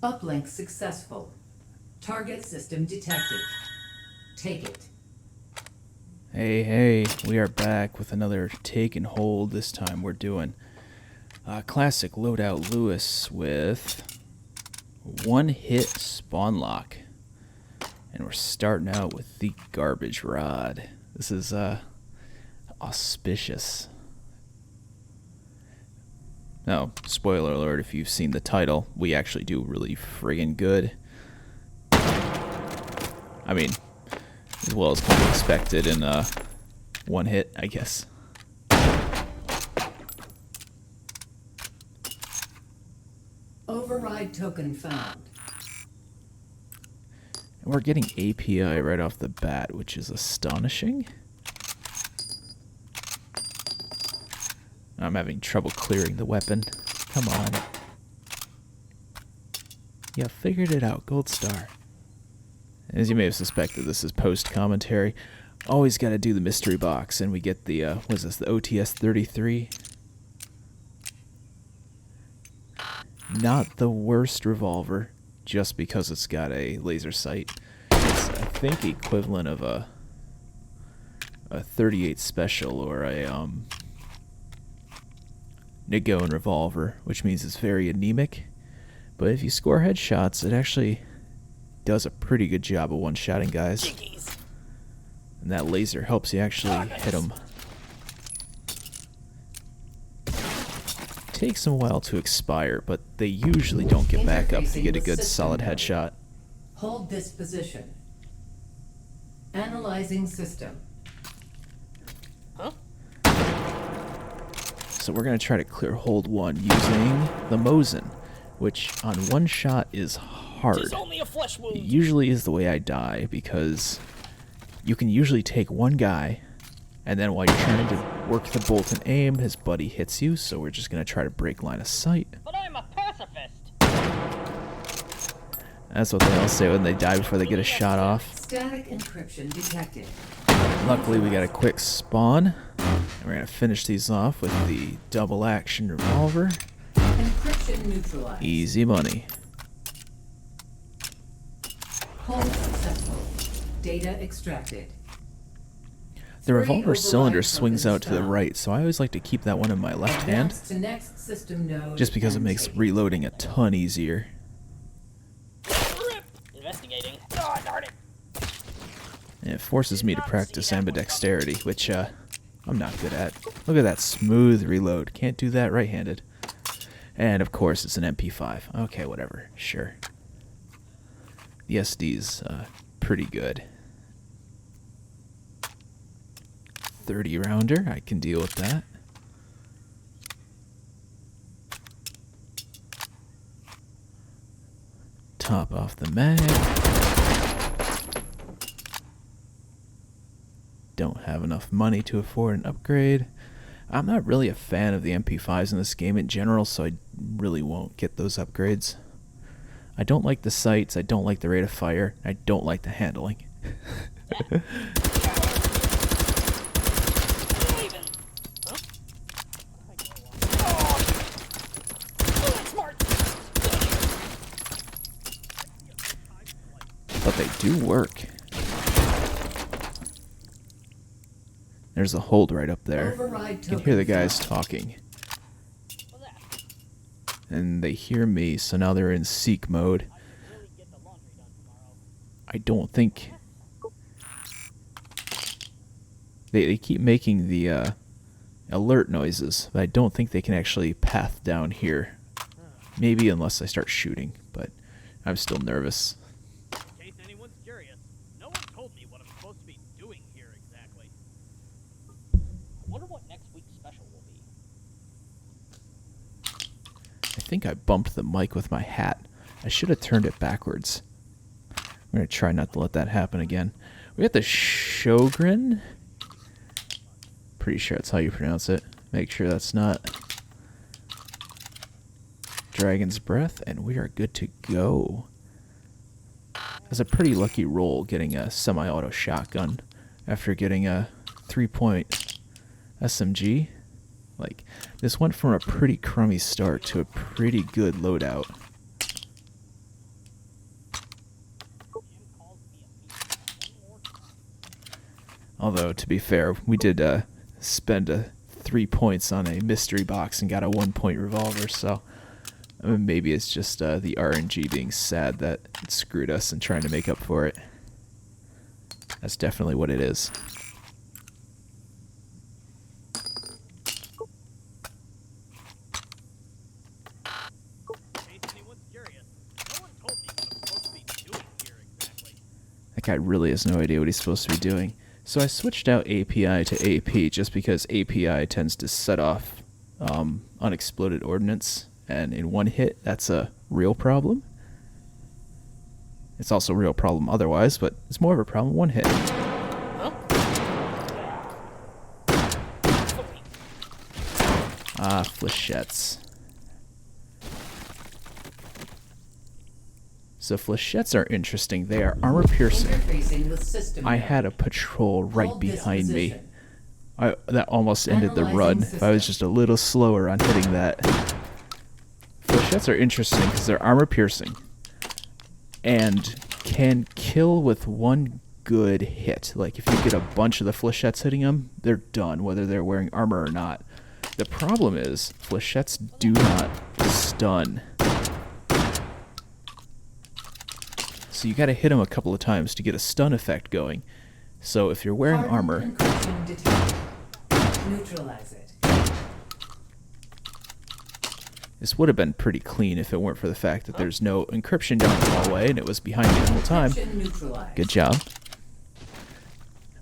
Uplink successful. Target system detected. Take it. Hey, we are back with another take and hold. This time we're doing classic Loadout Lewis with one-hit Spawnlock. And we're starting out with the garbage rod. This is auspicious. Now, spoiler alert, if you've seen the title, we actually do really friggin' good. I mean, as well as kind of expected in one hit, I guess. Override token found. And we're getting API right off the bat, which is astonishing. I'm having trouble clearing the weapon. Come on. Yeah, figured it out. Gold star. As you may have suspected, this is post-commentary. Always got to do the mystery box, and we get the, what is this, the OTS-33? Not the worst revolver, just because it's got a laser sight. It's, I think, equivalent of a 38 special or a, Nigone revolver, which means it's very anemic. But if you score headshots, it actually does a pretty good job of one-shotting guys. And that laser helps you actually hit them. Takes them a while to expire, but they usually don't get back up to get a good solid headshot. Hold this position. Analyzing system. So we're going to try to clear hold 1 using the Mosin, which on one shot is hard. It usually is the way I die, because you can usually take one guy, and then while you're trying to work the bolt and aim, his buddy hits you, so we're just going to try to break line of sight. But I'm a pacifist. That's what they all say when they die before they get a shot off. Static encryption detected. Luckily we got a quick spawn. And we're going to finish these off with the double action revolver. Encryption neutralized. Easy money. Hold successful. Data extracted. The revolver cylinder swings out to the right, so I always like to keep that one in my left hand, Next system node just because it makes reloading a ton easier. Investigating. Oh, darn it. And it forces me to practice ambidexterity, which I'm not good at. Look at that smooth reload. Can't do that right-handed. And of course it's an MP5. Okay, whatever. Sure. The SD's pretty good. 30 rounder, I can deal with that. Top off the mag. Don't have enough money to afford an upgrade. I'm not really a fan of the MP5s in this game in general, so I really won't get those upgrades. I don't like the sights, I don't like the rate of fire, I don't like the handling. But they do work. There's a hold right up there. You can hear the guys talking. And they hear me, so now they're in seek mode. I don't think... They keep making the alert noises, but I don't think they can actually path down here. Maybe unless I start shooting, but I'm still nervous. In case anyone's curious, no one told me what I'm supposed to be doing here exactly. I wonder what next week's special will be. I think I bumped the mic with my hat. I should have turned it backwards. I'm going to try not to let that happen again. We got the Sjogren. Pretty sure that's how you pronounce it. Make sure that's not Dragon's Breath, and we are good to go. That's a pretty lucky roll getting a semi-auto shotgun after getting a 3-point SMG. Like, this went from a pretty crummy start to a pretty good loadout. Although, to be fair, we did spend 3 points on a mystery box and got a 1-point revolver, so I mean, maybe it's just the RNG being sad that it screwed us and trying to make up for it. That's definitely what it is. In case anyone's curious, no one told me what I'm supposed to be doing here exactly. That guy really has no idea what he's supposed to be doing. So I switched out API to AP just because API tends to set off unexploded ordnance, and in one hit, that's a real problem. It's also a real problem otherwise, but it's more of a problem one hit. Huh? Ah, flechettes. So flechettes are interesting. They are armor piercing. Interfacing with system I node. had a patrol right Hold this behind me. position. That almost ended the Analyzing run if I was system. just a little slower on hitting that. Flechettes are interesting because they're armor piercing and can kill with one good hit. Like if you get a bunch of the flechettes hitting them, they're done, whether they're wearing armor or not. The problem is flechettes do not stun. So you gotta hit them a couple of times to get a stun effect going. So if you're wearing Hardened armor, encryption detected. Neutralize it. this would have been pretty clean if it weren't for the fact that there's no encryption down the hallway and it was behind me the whole time. Encryption neutralized. Good job.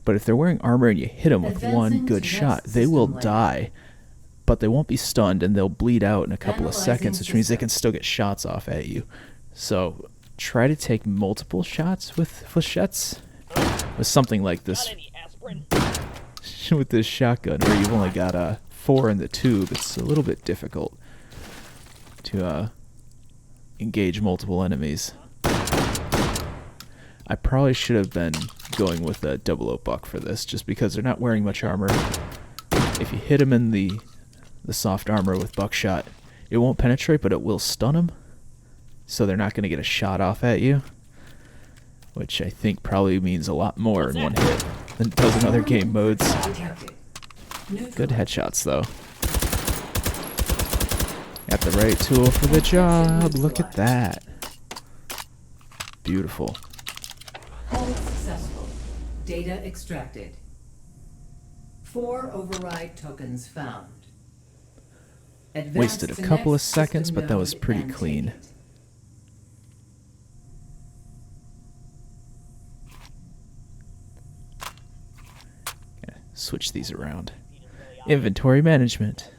But if they're wearing armor and you hit them with one Advancing good to shot, next they will system layer. die. But they won't be stunned and they'll bleed out in a couple of Analyzing seconds, which means they system. can still get shots off at you. So try to take multiple shots with flechettes. With something like Got this, any aspirin? with this shotgun, where you've only got 4 in the tube, it's a little bit difficult to engage multiple enemies. I probably should have been going with a 00 buck for this, just because they're not wearing much armor. If you hit them in the soft armor with buckshot, it won't penetrate, but it will stun them, so they're not going to get a shot off at you, which I think probably means a lot more in one hit than it does in other game modes. Detected. Good headshots, though. Got the right tool for the job. Look at that. Beautiful. Hold successful. Data extracted. 4 override tokens found. Advance Wasted a to couple of next seconds, system but that was node pretty and clean. take it. Okay, switch these around. Inventory management.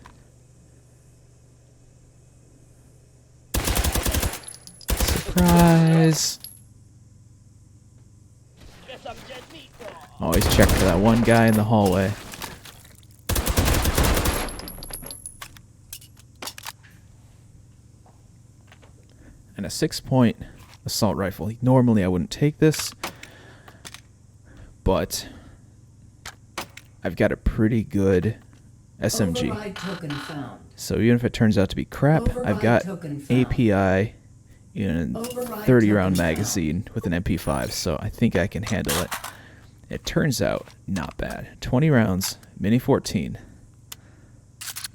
Surprise! Guess I'm dead meat. Always check for that one guy in the hallway. And a 6-point assault rifle. Normally I wouldn't take this, but I've got a pretty good SMG. Override token found. So even if it turns out to be crap, I've Override got token found. API in a Override 30-round token magazine with an MP5, so I think I can handle it. It turns out not bad. 20 rounds, Mini 14,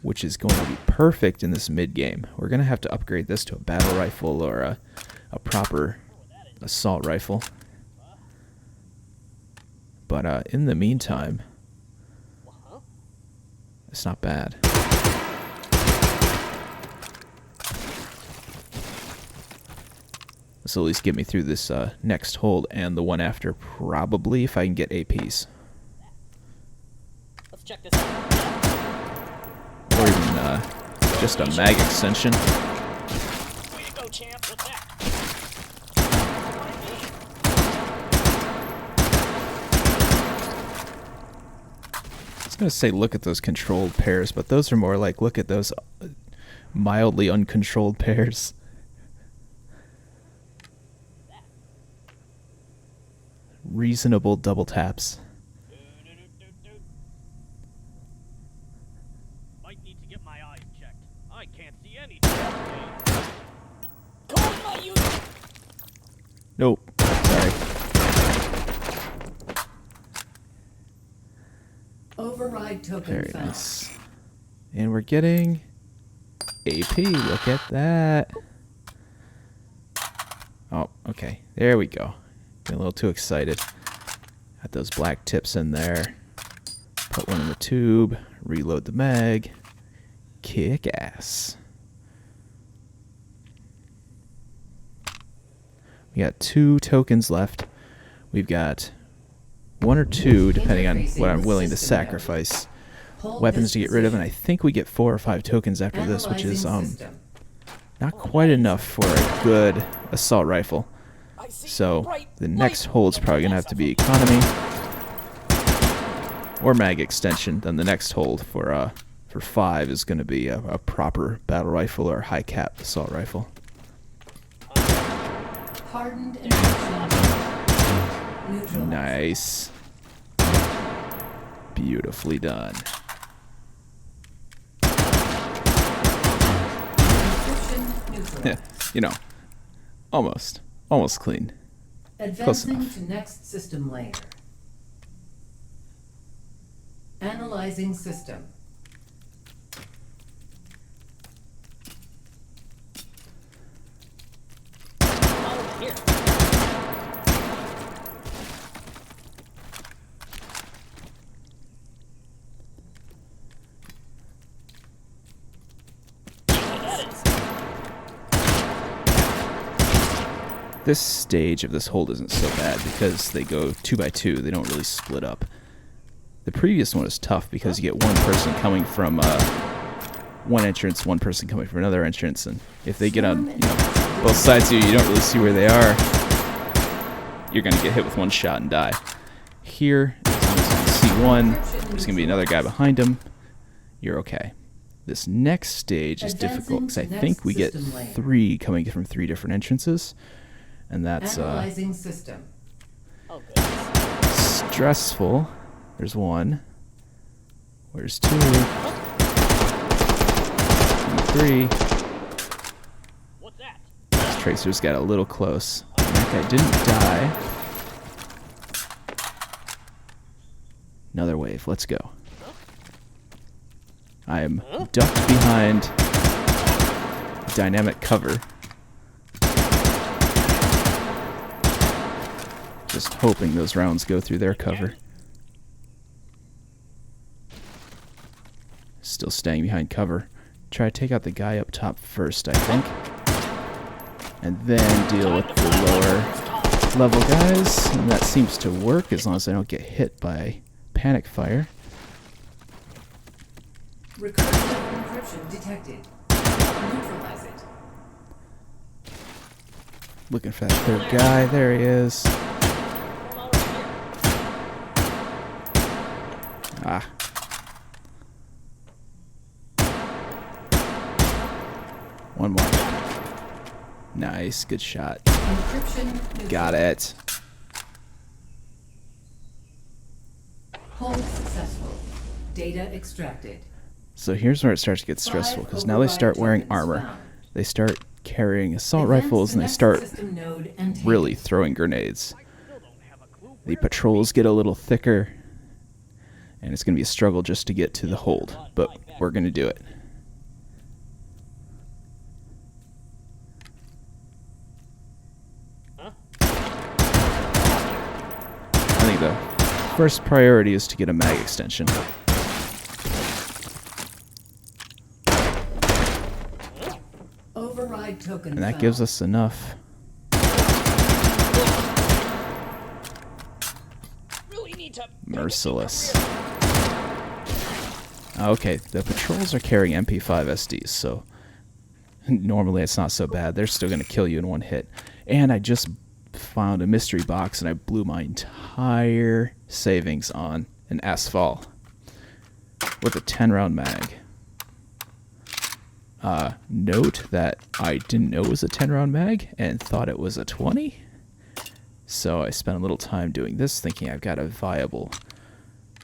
which is going to be perfect in this mid-game. We're going to have to upgrade this to a battle rifle or a proper assault rifle. But in the meantime, it's not bad. This will at least get me through this next hold and the one after, probably, if I can get APs. Let's check this out. Or even just a mag extension. Way to go, champ. What's that? I was going to say look at those controlled pairs, but those are more like look at those mildly uncontrolled pairs. Reasonable double taps. Might need to get my eyes checked. I can't see anything. Calling my unit. Nope. Sorry. Override token Very found. nice. And we're getting AP. Look at that. Oh, okay. There we go. Getting a little too excited. Got those black tips in there. Put one in the tube. Reload the mag. Kick ass. We got 2 tokens left. We've got 1 or 2, depending on what I'm willing to sacrifice, weapons to get rid of, and I think we get 4 or 5 tokens after this, which is not quite enough for a good assault rifle. So the next hold's probably gonna have to be economy or mag extension. Then the next hold for 5 is gonna be a proper battle rifle or high cap assault rifle. Hardened and neutralized. Nice. Beautifully done. Encryption neutralized. You know, almost clean. Advancing enough. to next system layer. Analyzing system. Over here. This stage of this hold isn't so bad because they go 2 by 2. They don't really split up. The previous one is tough because you get one person coming from one entrance, one person coming from another entrance, and if they get on both sides of you, you don't really see where they are. You're going to get hit with one shot and die. Here, as long as you can see one, there's going to be another guy behind him. You're okay. This next stage is difficult because I think we get 3 coming from 3 different entrances. And that's Analyzing system. Oh, goodness. stressful. There's 1. Where's 2? 3. What's that? This tracer's got a little close. That guy didn't die. Another wave. Let's go. I am ducked behind dynamic cover. Just hoping those rounds go through their cover. Still staying behind cover. Try to take out the guy up top first, I think. And then deal with the lower level guys. And that seems to work as long as I don't get hit by panic fire. Recursive encryption detected. Neutralize it. Looking for that third guy. There he is. Ah. One more. Nice. Good shot. Encryption Got it. Hold successful. Data extracted. So here's where it starts to get stressful, because now they start wearing armor. They start carrying assault rifles, and they start really throwing grenades. The patrols get a little thicker, and it's going to be a struggle just to get to the hold, but we're going to do it. I think the first priority is to get a mag extension. Override token And that found. gives us enough. Really need to Merciless. Okay, the patrols are carrying MP5 SDs, so normally it's not so bad. They're still going to kill you in one hit. And I just found a mystery box, and I blew my entire savings on an S-Fall with a 10-round mag. Note that I didn't know it was a 10-round mag and thought it was a 20. So I spent a little time doing this, thinking I've got a viable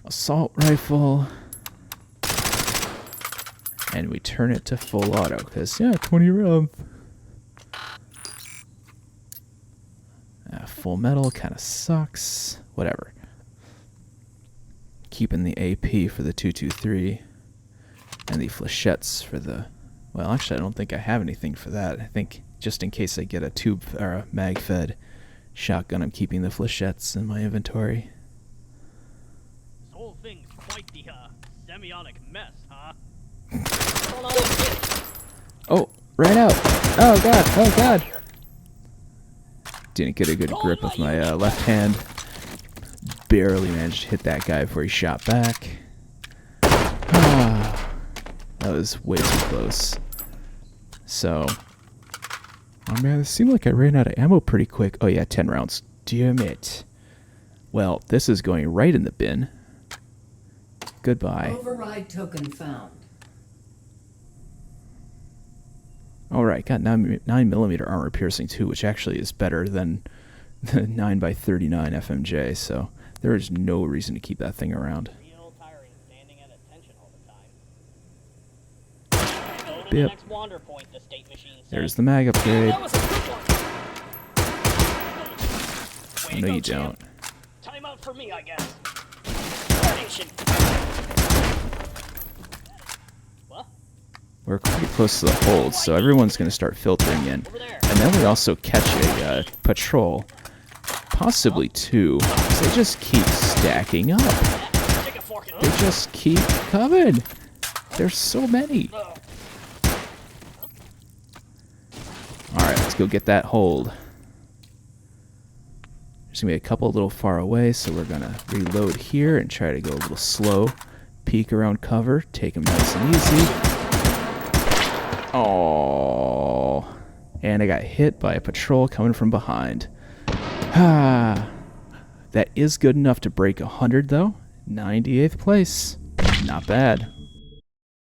assault rifle. And we turn it to full auto, because, yeah, 20 rounds. Full metal kind of sucks. Whatever. keeping the AP for the 223 and the flechettes for the... Well, actually, I don't think I have anything for that. I think just in case I get a tube or a mag-fed shotgun, I'm keeping the flechettes in my inventory. This whole thing's quite the, semiotic mess, huh? Oh, right out. Oh, God. Oh, God. Didn't get a good grip with my left hand. Barely managed to hit that guy before he shot back. That was way too close. So, oh man, it seemed like I ran out of ammo pretty quick. Oh yeah, 10 rounds. Damn it. Well, this is going right in the bin. Goodbye. Override token found. Alright, got 9mm armor piercing too, which actually is better than the 9x39 FMJ, so there is no reason to keep that thing around. Real tiring standing at attention all the time. Go to the Yep. next wander point, the state machine said. There's the mag upgrade. That was a good one. Way to No, go, you champ. don't. Time out for me, I guess. Coordination. What? We're pretty close to the hold, so everyone's going to start filtering in. Over there. And then we also catch a patrol, possibly two, because they just keep stacking up. Take a fork and They just keep coming. There's so many. Oh. Alright, let's go get that hold. There's going to be a couple a little far away, so we're going to reload here and try to go a little slow. Peek around cover, take them nice and easy. Oh, and I got hit by a patrol coming from behind. That is good enough to break 100 though. 98th place. Not bad.